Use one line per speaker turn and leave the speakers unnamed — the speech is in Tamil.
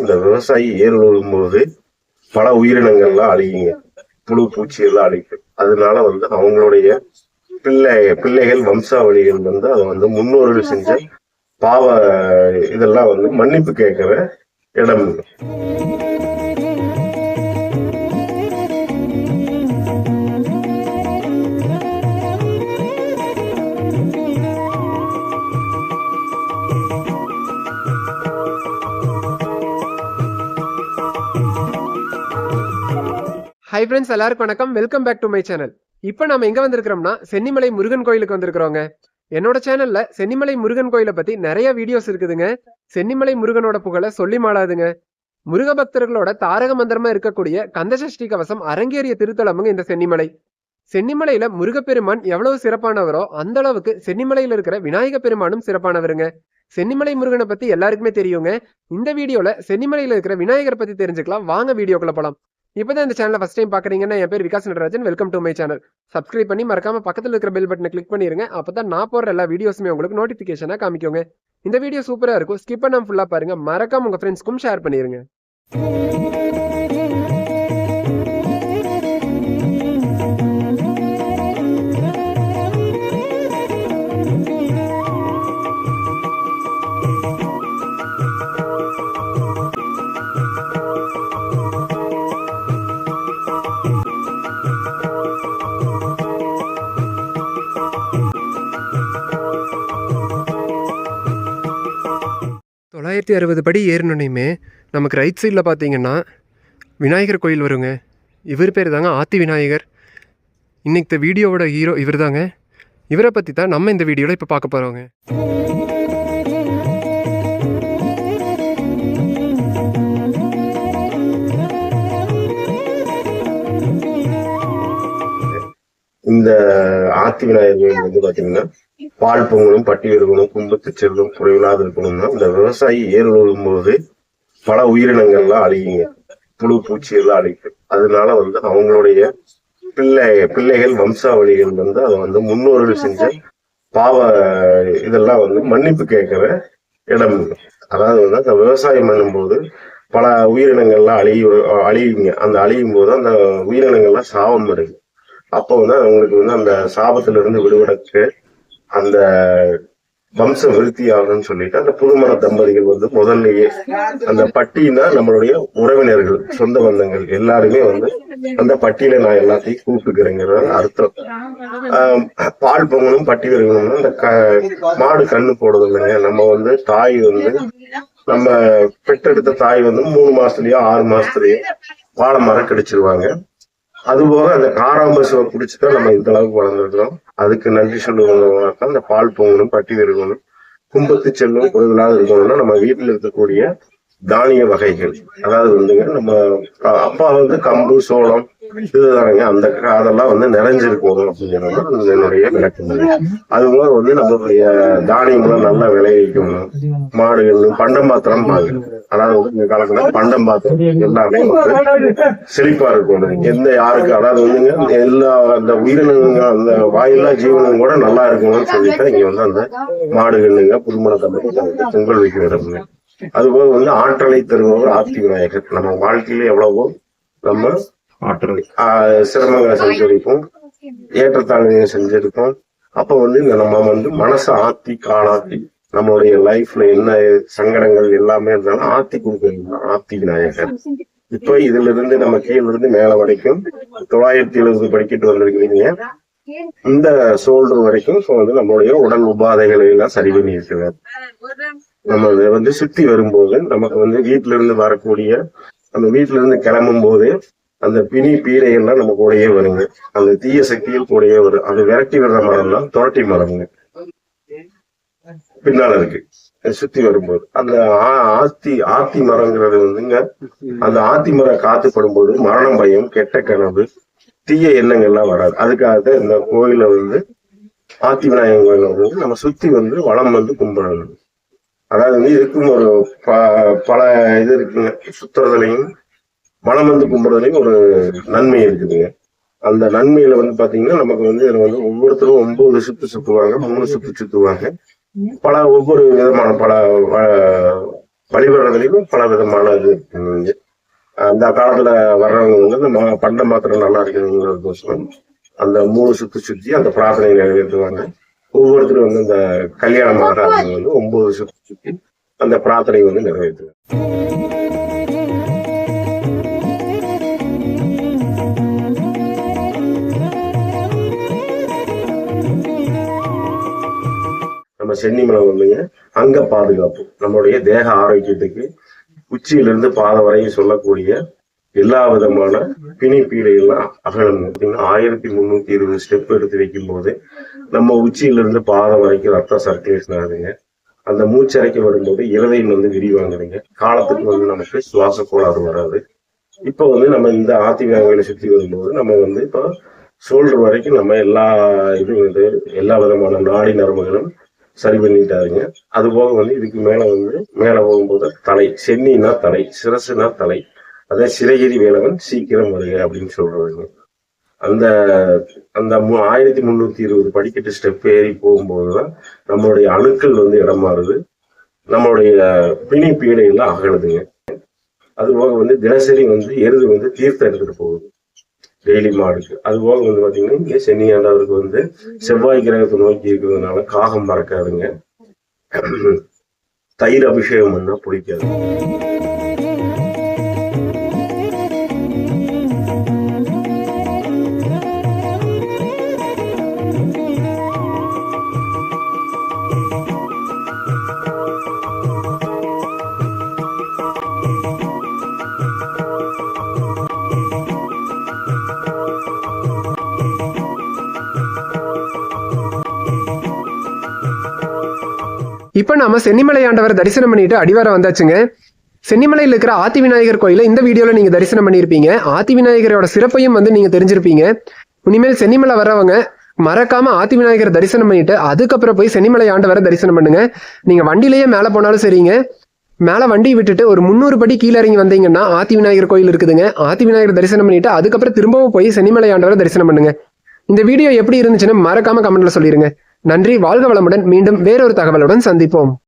இந்த விவசாயி ஏர் உழுகும்போது பல உயிரினங்கள்லாம் அழியுங்க, புழு பூச்சி எல்லாம் அழிக்கும். அதனால அவங்களுடைய பிள்ளைகள் வம்சாவளிகள் அதை முன்னோர்கள் செஞ்ச பாவ இதெல்லாம் மன்னிப்பு கேட்கிற இடம்.
ஹை ஃப்ரெண்ட்ஸ், எல்லாருக்கும் வணக்கம். Welcome back to my channel. இப்போ நம்ம எங்க வந்திருக்கிறோம்னா சென்னிமலை முருகன் கோயிலுக்கு வந்திருக்கிறோங்க. என்னோட சேனல்ல சென்னிமலை முருகன் கோயிலை பத்தி நிறைய வீடியோஸ் இருக்குதுங்க. சென்னிமலை முருகனோட புகழை சொல்லி மாளாதுங்க. முருக பக்தர்களோட தாரக மந்திரமா இருக்கக்கூடிய கந்தசஷ்டி கவசம் அரங்கேறிய திருத்தலமுங்க இந்த சென்னிமலை. சென்னிமலையில முருகப்பெருமான் எவ்வளவு சிறப்பானவரோ அந்த அளவுக்கு சென்னிமலையில இருக்கிற விநாயக பெருமானும் சிறப்பானவருங்க. சென்னிமலை முருகனை பத்தி எல்லாருக்குமே தெரியுங்க. இந்த வீடியோல சென்னிமலையில இருக்கிற விநாயகரை பத்தி தெரிஞ்சுக்கலாம். வாங்க வீடியோக்குள்ள போலாம். இப்போதான் இந்த சேனலை ஃபர்ஸ்ட் டைம் பாக்குறீங்கன்னா, என் பேர் Vikas Natarajan. Welcome to my channel. Subscribe பண்ணி மறக்காம பக்கத்தில் இருக்கிற பெல் பட்டனை கிளிக் பண்ணிருங்க. அப்பதான் நான் போடுற எல்லா வீடியோஸுமே உங்களுக்கு நோட்டிபிகேஷனா காமிக்குங்க. இந்த வீடியோ சூப்பரா இருக்கும், ஸ்கிப் பண்ணாம ஃபுல்லா பாருங்க. மறக்காம உங்க ஃப்ரெண்ட்ஸ்க்கும் ஷேர் பண்ணிருங்க. தொள்ளாயிரத்தி 60 படி ஏறினோனையுமே நமக்கு ரைட் சைடில் பார்த்தீங்கன்னா விநாயகர் கோயில் வருங்க. இவர் பேர் தாங்க ஆத்தி விநாயகர். இன்னைக்கு வீடியோவோட ஹீரோ இவர் தாங்க. இவரை பற்றி தான் நம்ம இந்த வீடியோவில் இப்போ பார்க்க போகிறோங்க.
இந்த ஆத்தி விநாயகர் பாத்தீங்கன்னா பால் பொங்கலும் பட்டி இருக்கணும், கும்பத்து செல்லும் குறைவில்லாத இருக்கணும்னா இந்த விவசாயி ஏர் உழுகும்போது பல உயிரினங்கள்லாம் அழியுங்க, புழு பூச்சி எல்லாம் அழிக்கும். அதனால அவங்களுடைய பிள்ளைகள் வம்சாவளிகள் அதை முன்னோர்கள் செஞ்ச பாவ இதெல்லாம் மன்னிப்பு கேட்கிற இடம். அதாவது அந்த விவசாயம் பண்ணும்போது பல உயிரினங்கள்லாம் அழியுங்க. அந்த அழியும் போது அந்த உயிரினங்கள்லாம் சாபம் வருது. அப்போ அவங்களுக்கு அந்த சாபத்துல இருந்து விடுபடக்கு அந்த வம்ச விருத்தி ஆகணும்னு சொல்லிட்டு அந்த புதுமண தம்பதிகள் முதல்லயே அந்த பட்டினா நம்மளுடைய உறவினர்கள், சொந்த பந்தங்கள் எல்லாருமே அந்த பட்டியல நான் எல்லாத்தையும் கூப்பிட்டுக்கிறேங்கிற அர்த்தம். பால் பொங்கலும் பட்டி விருங்கணும்னா அந்த மாடு கண்ணு போடுறது இல்லைங்க. நம்ம தாய் நம்ம பெற்றெடுத்த தாய் 3 மாசத்துலயோ 6 மாசத்துலயோ வாழை மரம் கடிச்சிருவாங்க. அதுபோக அந்த காராம்பசுவை குடிச்சுதான் நம்ம இந்த அளவுக்கு வளர்ந்துருக்கிறோம். அதுக்கு நன்றி சொல்லுவாங்க. அந்த பால் பொங்கலும் பட்டி விருங்கணும், கும்பத்து செல்லும் குறைவில்லாத இருக்கணும்னா நம்ம வீட்டுல இருக்கக்கூடிய தானிய வகைகள், அதாவது நம்ம அப்பா கம்பு சோளம் இதுதானுங்க, அதெல்லாம் நிறைஞ்சிருக்கணும் அப்படிங்கிறது என்னுடைய விளக்கம். அதுபோல நம்மளுடைய தானியங்களும் நல்லா விளைவிக்கணும். மாடுகள் பண்டம் பாத்திரம் அதாவது இந்த காலத்துல பண்டம் பாத்திரம் எல்லாமே செழிப்பா இருக்கணும். எந்த யாருக்கு அதாவது எல்லா அந்த உயிரினங்கள் அந்த வாயில்லா ஜீவனம் கூட நல்லா இருக்கணும்னு சொல்லிட்டு இங்க அந்த மாடுகளுங்க புதுமண தம்பதிக்கு பொங்கல் வைக்கிறதுங்க. அதுபோல ஆற்றலை தருபவர் ஆத்தி விநாயகர். நம்ம வாழ்க்கையில எவ்வளவோ நம்ம ஆற்றல் சிரமங்களை செஞ்சிருப்போம், ஏற்றத்தாழ்வையை செஞ்சிருப்போம். அப்ப நம்ம மனசை ஆத்தி காலாத்தி நம்மளுடைய லைஃப்ல என்ன சங்கடங்கள் எல்லாமே இருந்தாலும் ஆத்தி கொடுக்கணும் ஆத்தி விநாயகர். இப்ப இதுல இருந்து நம்ம கீழ இருந்து மேல வரைக்கும் 970 படிக்கிட்டு வந்திருக்கிறீங்க. இந்த சோல்டர் வரைக்கும் நம்மளுடைய உடல் உபாதைகளை எல்லாம் சரி பண்ணி இருக்கிறார். நம்ம சுத்தி வரும்போது நமக்கு வீட்டுல இருந்து வரக்கூடிய அந்த வீட்டுல இருந்து கிளம்பும் போது அந்த பிணி பீடை எல்லாம் நம்ம கூடயே வருங்க. அந்த தீய சக்தியில் கூடயே வரும். அது விரட்டி விடுற மரம் தான் துரட்டி மரம்ங்க. பின்னால இருக்கு சுத்தி வரும்போது அந்த ஆத்தி மரங்கிறது அந்த ஆத்தி மரம் காத்துப்படும் போது மரணம் பயம், கெட்ட கனவு, தீய எண்ணங்கள்லாம் வராது. அதுக்காக இந்த கோயில ஆத்தி விநாயகர் கோயில நம்ம சுத்தி வளம் கும்பிடணும். அதாவது இதுக்கும் ஒரு பல இது இருக்குங்க. சுத்துறதுலையும் வளம் கும்பிடுறதுலையும் ஒரு நன்மை இருக்குதுங்க. அந்த நன்மையில பாத்தீங்கன்னா நமக்கு இதுல ஒவ்வொருத்தரும் 9 சுத்து சுத்துவாங்க, 3 சுத்து சுத்துவாங்க. ஒவ்வொரு விதமான பல வழிபடுறதுலையும் பல விதமான இது இருக்குங்க. அந்த காலத்துல வர்றவங்க வந்து இந்த பண்ட மாத்திரம் நல்லா இருக்கணுங்கிறதுக்கோசரம் அந்த 3 சுத்து சுத்தி அந்த பிரார்த்தனை நிறைவேற்றுவாங்க. ஒவ்வொருத்தரும் வந்து இந்த கல்யாணம் ஆகிறாங்க வந்து 9 சுத்து சுத்தி அந்த பிரார்த்தனை வந்து நிறைவேற்றுவாங்க. நம்ம சென்னிமலை வந்துங்க அங்க பாதுகாப்பு, நம்மளுடைய தேக ஆரோக்கியத்துக்கு உச்சியிலிருந்து பாதம் வரையும் சொல்லக்கூடிய எல்லா விதமான பிணி பீடைகள்லாம் அகலம். 1320 ஸ்டெப் எடுத்து வைக்கும் போது நம்ம உச்சியிலிருந்து பாதம் வரைக்கும் ரத்த சர்க்குலேஷன் ஆகுதுங்க. அந்த மூச்சரைக்கு வரும்போது இருதயம் வந்து விரிவாங்குதுங்க. காலத்துக்கு வந்து நமக்கு சுவாச கோளாறு வராது. இப்போ வந்து நம்ம இந்த ஆத்திவிநாயகரை சுற்றி வரும்போது நம்ம வந்து இப்போ ஷோல்டர் வரைக்கும் நம்ம எல்லா விதமான நாடி நரம்புகளும் சரி பண்ணிட்டாருங்க. அது போக வந்து இதுக்கு மேல போகும்போது தலை, சென்னினா தலை, சிரசுனா தலை, அதே சிறகிரி வேலவன் சீக்கிரம் வருக அப்படின்னு சொல்றாங்க. அந்த 1320 படிக்கட்டு ஸ்டெப் ஏறி போகும்போதுதான் நம்மளுடைய அணுக்கள் வந்து இடம் மாறுது, நம்மளுடைய பிணி பீடையெல்லாம் அகழுதுங்க. அது போக வந்து தினசரி வந்து எருது வந்து தீர்த்தம் எடுத்துட்டு போகுது டெய்லி மாடுக்கு. அது போக வந்து பாத்தீங்கன்னா இங்க சென்னி ஆண்டவருக்கு வந்து செவ்வாய் கிரகத்தை நோக்கி இருக்கிறதுனால காகம் மறக்காதுங்க. தயிர் அபிஷேகம் பண்ணா பிடிக்காது.
இப்ப நாம சென்னிமலை ஆண்டவர் தரிசனம் பண்ணிட்டு அடிவாரம் வந்தாச்சுங்க. சென்னிமலையில் இருக்கிற ஆத்தி விநாயகர் கோயிலை இந்த வீடியோல நீங்க தரிசனம் பண்ணியிருப்பீங்க. ஆத்தி விநாயகரோட சிறப்பையும் வந்து நீங்க தெரிஞ்சிருப்பீங்க. இனிமேல் சென்னிமலை வர்றவங்க மறக்காம ஆத்தி விநாயகர் தரிசனம் பண்ணிட்டு அதுக்கப்புறம் போய் சென்னிமலை ஆண்டவரை தரிசனம் பண்ணுங்க. நீங்க வண்டியிலேயே மேல போனாலும் சரிங்க, மேல வண்டி விட்டுட்டு ஒரு 300 படி கீழே இறங்கி வந்தீங்கன்னா ஆத்தி விநாயகர் கோயில் இருக்குதுங்க. ஆத்தி விநாயகர் தரிசனம் பண்ணிட்டு அதுக்கப்புறம் திரும்பவும் போய் சென்னிமலை ஆண்டவரை தரிசனம் பண்ணுங்க. இந்த வீடியோ எப்படி இருந்துச்சுன்னு மறக்காம கமெண்ட்ல சொல்லிருங்க. நன்றி, வாழ்க வளமுடன். மீண்டும் வேறொரு தகவலுடன் சந்திப்போம்.